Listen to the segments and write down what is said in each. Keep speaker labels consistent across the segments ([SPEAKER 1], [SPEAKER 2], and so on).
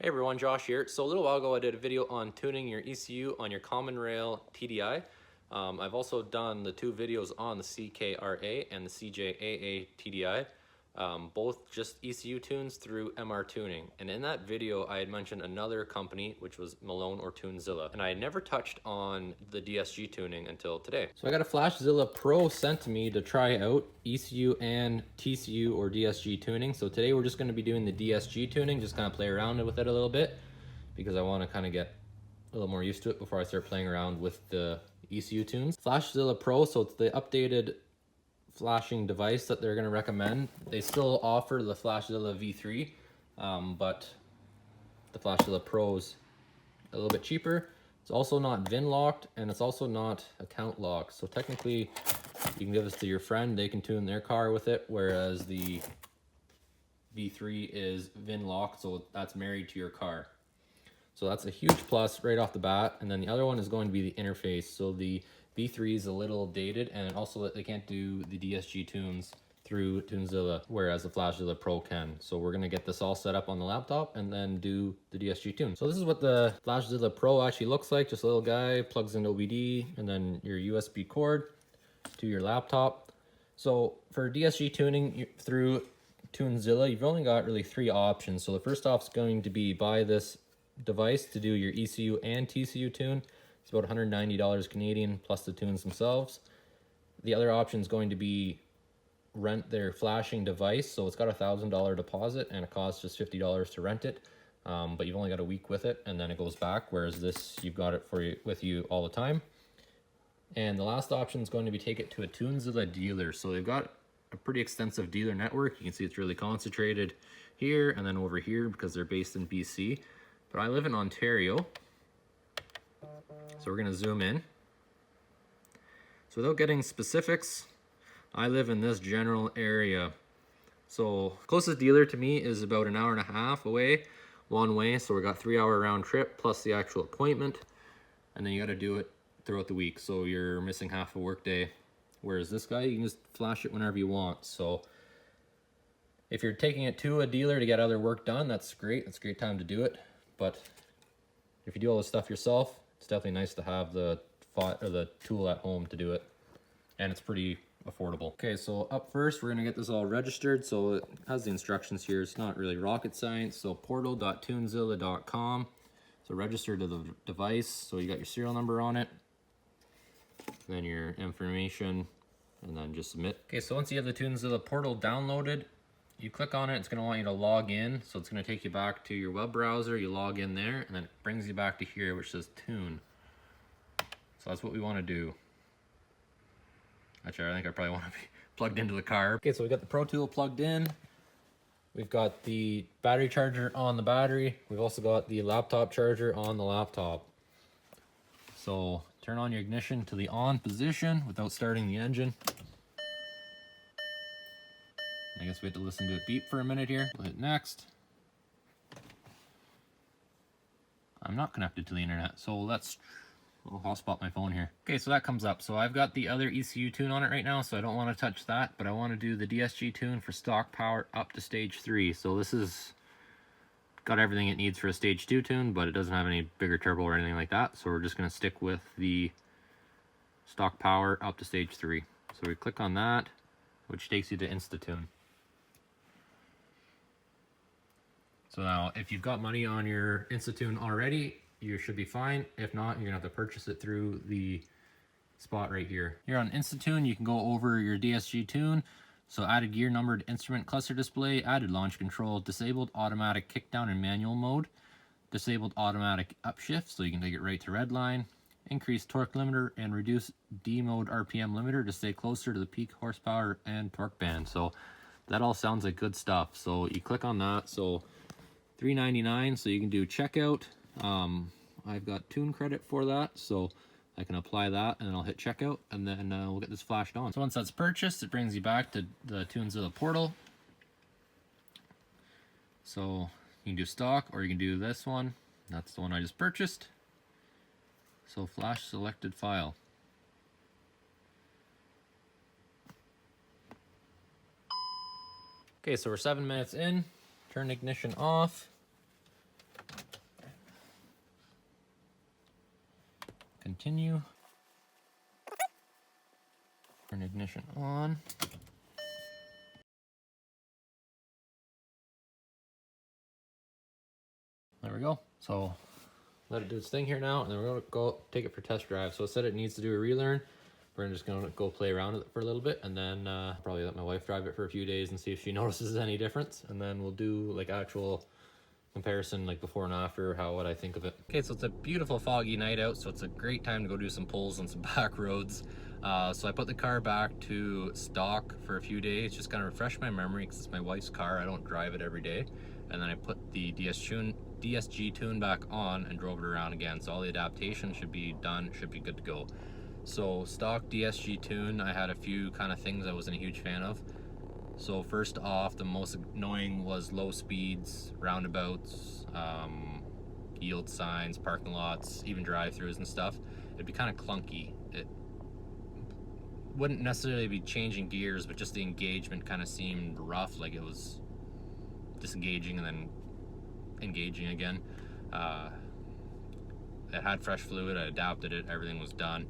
[SPEAKER 1] Hey everyone, Josh here. So a little while ago I did a video on tuning your ECU on your common rail TDI. I've also done the two videos on the CJAA and the CJAA TDI, both just ECU tunes through MR tuning. And in that video I had mentioned another company, which was Malone or Tunezilla, and I had never touched on the DSG tuning until today. So I got a Flashzilla Pro sent to me to try out ECU and TCU or DSG tuning. So today we're just going to be doing the DSG tuning, just kind of play around with it a little bit because I want to kind of get a little more used to it before I start playing around with the ECU tunes. Flashzilla Pro, so it's the updated flashing device that they're going to recommend. They still offer the Flashzilla V3, but the Flashzilla Pro is a little bit cheaper. It's also not VIN locked, and it's also not account locked. So technically, you can give this to your friend. They can tune their car with it, whereas the V3 is VIN locked, so that's married to your car. So that's a huge plus right off the bat. And then the other one is going to be the interface. So the V3 is a little dated, and also they can't do the DSG tunes through Tunezilla, whereas the Flashzilla Pro can. So we're gonna get this all set up on the laptop and then do the DSG tune. So this is what the Flashzilla Pro actually looks like. Just a little guy, plugs into OBD, and then your USB cord to your laptop. So for DSG tuning through Tunezilla, you've only got really three options. So the first off is going to be buy this device to do your ECU and TCU tune. It's about $190 Canadian plus the tunes themselves. The other option is going to be rent their flashing device. So it's got $1,000 deposit and it costs just $50 to rent it. But you've only got a week with it and then it goes back, whereas this, you've got it with you all the time. And the last option is going to be take it to a Tunezilla dealer. So they've got a pretty extensive dealer network. You can see it's really concentrated here and then over here because they're based in BC. But I live in Ontario, so we're going to zoom in. So without getting specifics, I live in this general area. So closest dealer to me is about an hour and a half away, one way. So we got 3-hour round trip plus the actual appointment. And then you got to do it throughout the week. So you're missing half a work day. Whereas this guy, you can just flash it whenever you want. So if you're taking it to a dealer to get other work done, that's great. That's a great time to do it. But if you do all this stuff yourself, it's definitely nice to have the tool at home to do it. And it's pretty affordable. Okay, so up first, we're gonna get this all registered. So it has the instructions here. It's not really rocket science. So portal.tunezilla.com. So register to the device. So you got your serial number on it, then your information, and then just submit. Okay, so once you have the Tunezilla portal downloaded, you click on it, it's going to want you to log in. So it's going to take you back to your web browser. You log in there, and then it brings you back to here, which says tune. So that's what we want to do. Actually, I think I probably want to be plugged into the car. Okay, so we got the Pro Tool plugged in. We've got the battery charger on the battery. We've also got the laptop charger on the laptop. So turn on your ignition to the on position without starting the engine. I guess we have to listen to it beep for a minute here. We'll hit next. I'm not connected to the internet, so let's hotspot my phone here. Okay, so that comes up. So I've got the other ECU tune on it right now, so I don't want to touch that, but I want to do the DSG tune for stock power up to stage 3. So this is got everything it needs for a stage 2 tune, but it doesn't have any bigger turbo or anything like that. So we're just going to stick with the stock power up to stage 3. So we click on that, which takes you to InstaTune. So now, if you've got money on your InstaTune already, you should be fine. If not, you're gonna have to purchase it through the spot right here. Here on InstaTune, you can go over your DSG tune. So added gear numbered instrument cluster display, added launch control, disabled automatic kickdown in manual mode, disabled automatic upshift, so you can take it right to red line, increase torque limiter, and reduce D mode RPM limiter to stay closer to the peak horsepower and torque band. So that all sounds like good stuff. So you click on that. So $3.99, so you can do checkout. I've got tune credit for that, so I can apply that and then I'll hit checkout and then we'll get this flashed on. So once that's purchased, it brings you back to the Tunezilla portal. So you can do stock or you can do this one. That's the one I just purchased. So flash selected file. Okay, so we're 7 minutes in. Turn ignition off. continue. Turn ignition on. There we go. So let it do its thing here now, and then we're gonna go take it for test drive. So it said it needs to do a relearn. We're just gonna go play around with it for a little bit, and then probably let my wife drive it for a few days and see if she notices any difference. And then we'll do like actual comparison, like before and after, what I think of it. Okay, so it's a beautiful foggy night out, so it's a great time to go do some pulls on some back roads. So I put the car back to stock for a few days, just kind of refresh my memory because it's my wife's car. I don't drive it every day. And then I put the DSG Tune back on and drove it around again. So all the adaptation should be done, should be good to go. So stock DSG Tune, I had a few kind of things I wasn't a huge fan of. So first off, the most annoying was low speeds, roundabouts, yield signs, parking lots, even drive-throughs and stuff. It'd be kind of clunky. It wouldn't necessarily be changing gears, but just the engagement kind of seemed rough, like it was disengaging and then engaging again. It had fresh fluid, I adapted it, everything was done.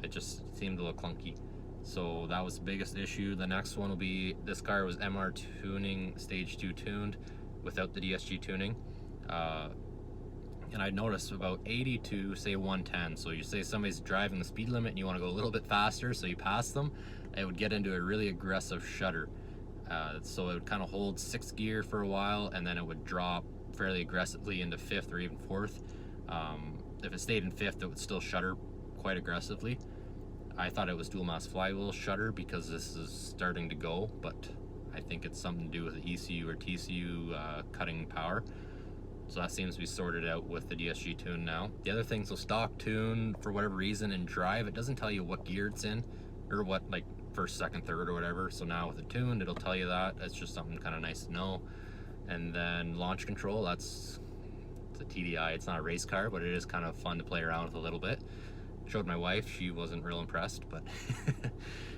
[SPEAKER 1] It just seemed a little clunky. So that was the biggest issue. The next one will be, this car was MR tuning, stage 2 tuned without the DSG tuning. And I noticed about 80 to say 110. So you say somebody's driving the speed limit and you want to go a little bit faster, so you pass them, it would get into a really aggressive shudder. So it would kind of hold 6th gear for a while, and then it would drop fairly aggressively into 5th or even 4th. If it stayed in 5th, it would still shudder quite aggressively. I thought it was dual mass flywheel shudder because this is starting to go, but I think it's something to do with the ECU or TCU cutting power. So that seems to be sorted out with the DSG Tune now. The other thing, so stock tune, for whatever reason in drive, it doesn't tell you what gear it's in, or what, like first, second, third, or whatever. So now with the tune, it'll tell you that. It's just something kind of nice to know. And then launch control, that's the TDI. It's not a race car, but it is kind of fun to play around with a little bit. Showed my wife, she wasn't real impressed, but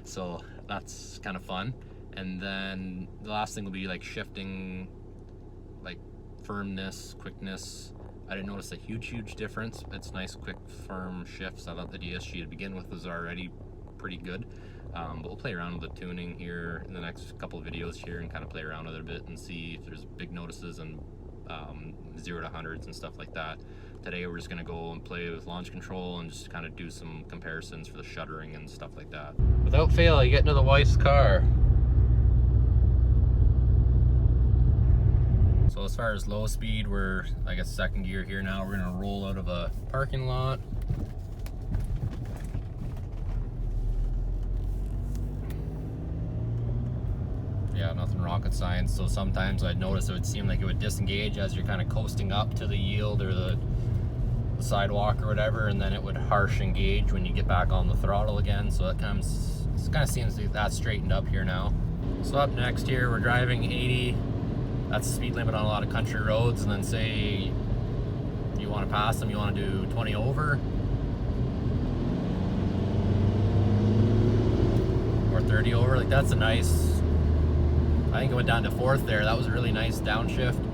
[SPEAKER 1] so that's kind of fun. And then the last thing will be like shifting, like firmness, quickness. I didn't notice a huge difference. It's nice, quick, firm shifts. I thought the DSG to begin with was already pretty good. But we'll play around with the tuning here in the next couple of videos here and kind of play around with it a bit and see if there's big notices and 0 to 100s and stuff like that. Today we're just going to go and play with launch control and just kind of do some comparisons for the shuddering and stuff like that. Without fail, you get into the wife's car. So as far as low speed, we're, I guess, 2nd gear here now. We're going to roll out of a parking lot. Yeah, nothing rocket science. So sometimes I'd notice it would seem like it would disengage as you're kind of coasting up to the yield or the sidewalk or whatever, and then it would harsh engage when you get back on the throttle again. So it kind of seems like that's straightened up here now. So up next here, we're driving 80. That's the speed limit on a lot of country roads, and then say you want to pass them, you want to do 20 over or 30 over. Like that's a nice, I think it went down to 4th there. That was a really nice downshift.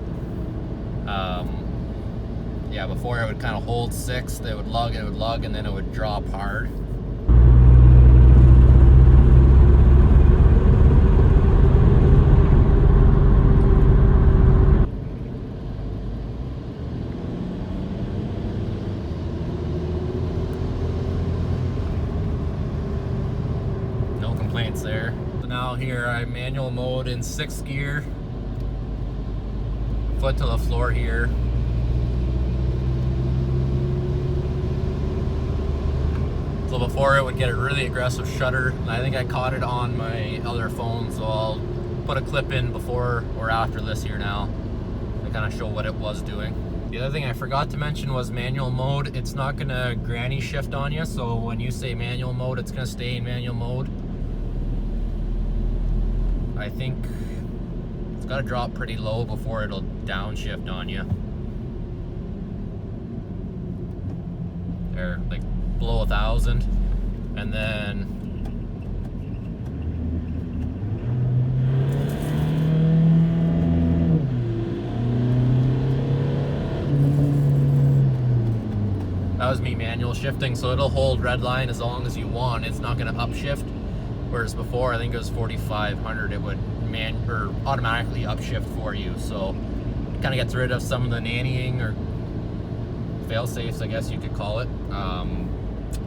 [SPEAKER 1] Yeah, before it would kind of hold 6th, it would lug, and then it would drop hard. No complaints there. So now here I'm manual mode in 6th gear. Foot to the floor here. So before it would get a really aggressive shudder. I think I caught it on my other phone, so I'll put a clip in before or after this here now to kind of show what it was doing. The other thing I forgot to mention was manual mode. It's not gonna granny shift on you, so when you say manual mode, it's gonna stay in manual mode. I think it's gotta drop pretty low before it'll downshift on you. There, like below 1,000, and then That was me manual shifting, so it'll hold red line as long as you want. It's not going to upshift. Whereas before, I think it was 4,500, it would automatically upshift for you. So it kind of gets rid of some of the nannying or fail-safes, I guess you could call it.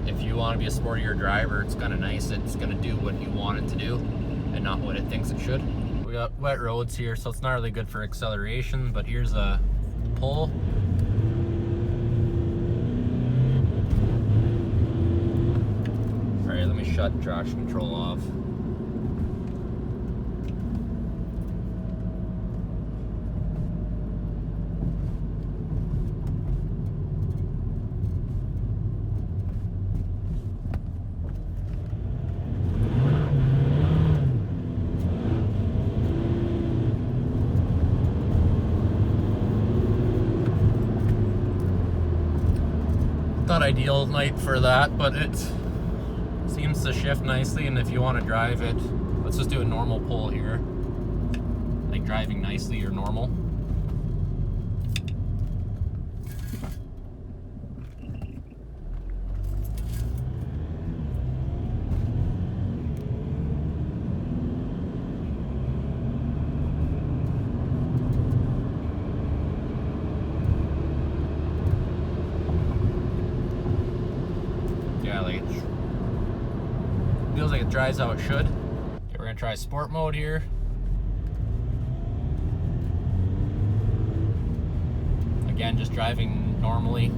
[SPEAKER 1] If you want to be a sportier driver, it's kind of nice. It's going to do what you want it to do and not what it thinks it should. We got wet roads here, so it's not really good for acceleration, but here's a pull. All right, let me shut traction control off. Not ideal night for that, but it seems to shift nicely. And if you want to drive it, let's just do a normal pull here, like driving nicely or normal. Feels like it drives how it should. Okay, we're gonna try sport mode here. Again, just driving normally.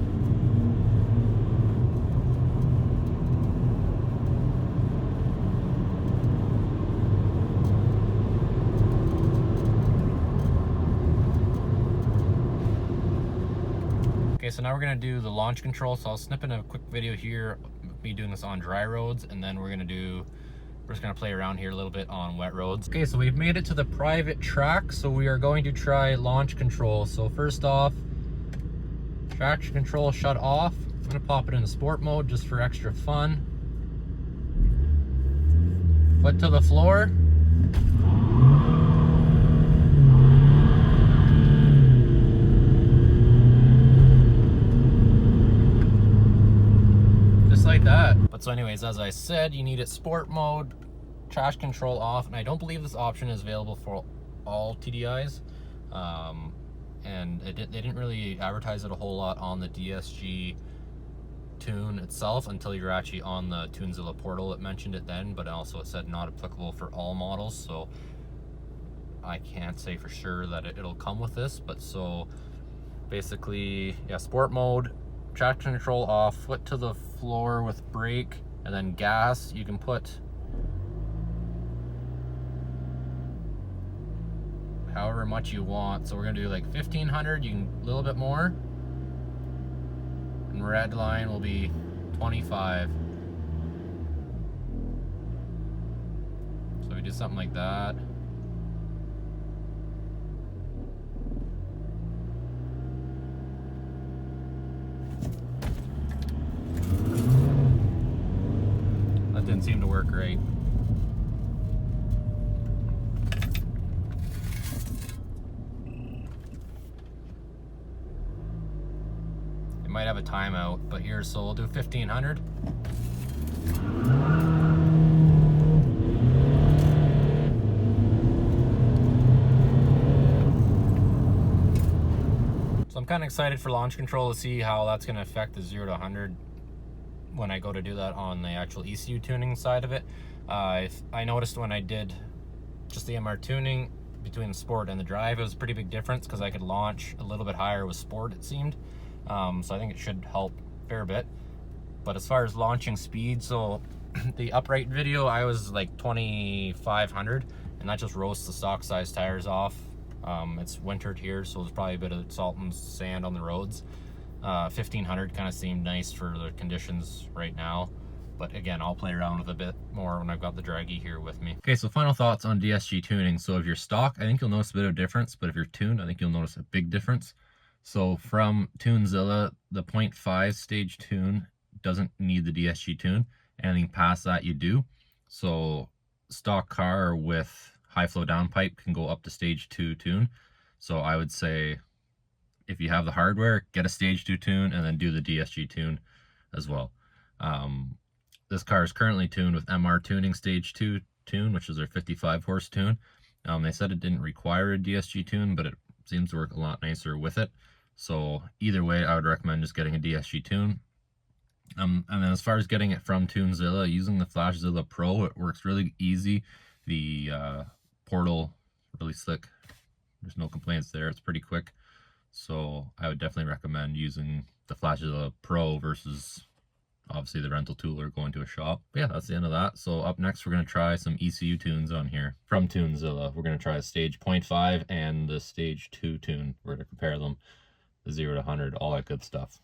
[SPEAKER 1] Okay, so now we're gonna do the launch control. So I'll snip in a quick video here, me doing this on dry roads, and then we're just gonna play around here a little bit on wet roads. Okay, so we've made it to the private track, so we are going to try launch control. So first off, traction control shut off. I'm gonna pop it into sport mode just for extra fun. Foot to the floor. Like that. But so anyways, as I said, you need it sport mode, traction control off, and I don't believe this option is available for all TDIs. And they didn't really advertise it a whole lot on the DSG Tune itself until you're actually on the Tunezilla portal. It mentioned it then, but also it said not applicable for all models, so I can't say for sure that it'll come with this. But so basically, yeah, sport mode, traction control off, foot to the floor with brake, and then gas. You can put however much you want. So we're gonna do like 1,500, you can a little bit more. And red line will be 25. So we do something like that. Didn't seem to work right. It might have a timeout, but here, so we'll do 1,500. So I'm kind of excited for launch control to see how that's going to affect the 0 to 100 when I go to do that on the actual ECU tuning side of it. I noticed when I did just the MR tuning between the sport and the drive, it was a pretty big difference because I could launch a little bit higher with sport, it seemed. So I think it should help a fair bit. But as far as launching speed, so the upright video, I was like 2,500, and that just roasts the stock size tires off. It's wintered here, so there's probably a bit of salt and sand on the roads. 1,500 kind of seemed nice for the conditions right now, but again, I'll play around with a bit more when I've got the draggy here with me. Okay, so final thoughts on DSG tuning. So if you're stock, I think you'll notice a bit of a difference, but if you're tuned, I think you'll notice a big difference. So from Tunezilla, the 0.5 stage tune doesn't need the DSG tune. Anything past that you do. So stock car with high flow downpipe can go up to stage 2 tune. So I would say if you have the hardware, get a stage 2 tune and then do the DSG tune as well. This car is currently tuned with MR Tuning stage 2 tune, which is their 55 horse tune. They said it didn't require a DSG tune, but it seems to work a lot nicer with it. So either way, I would recommend just getting a DSG tune. And then as far as getting it from Tunezilla, using the Flashzilla Pro, it works really easy. The portal, really slick. There's no complaints there. It's pretty quick. So I would definitely recommend using the Flashzilla Pro versus obviously the rental tool or going to a shop. But yeah, that's the end of that. So up next, we're going to try some ECU tunes on here from Tunezilla. We're going to try a stage 0.5 and the stage 2 tune. We're going to compare them, the 0 to 100, all that good stuff.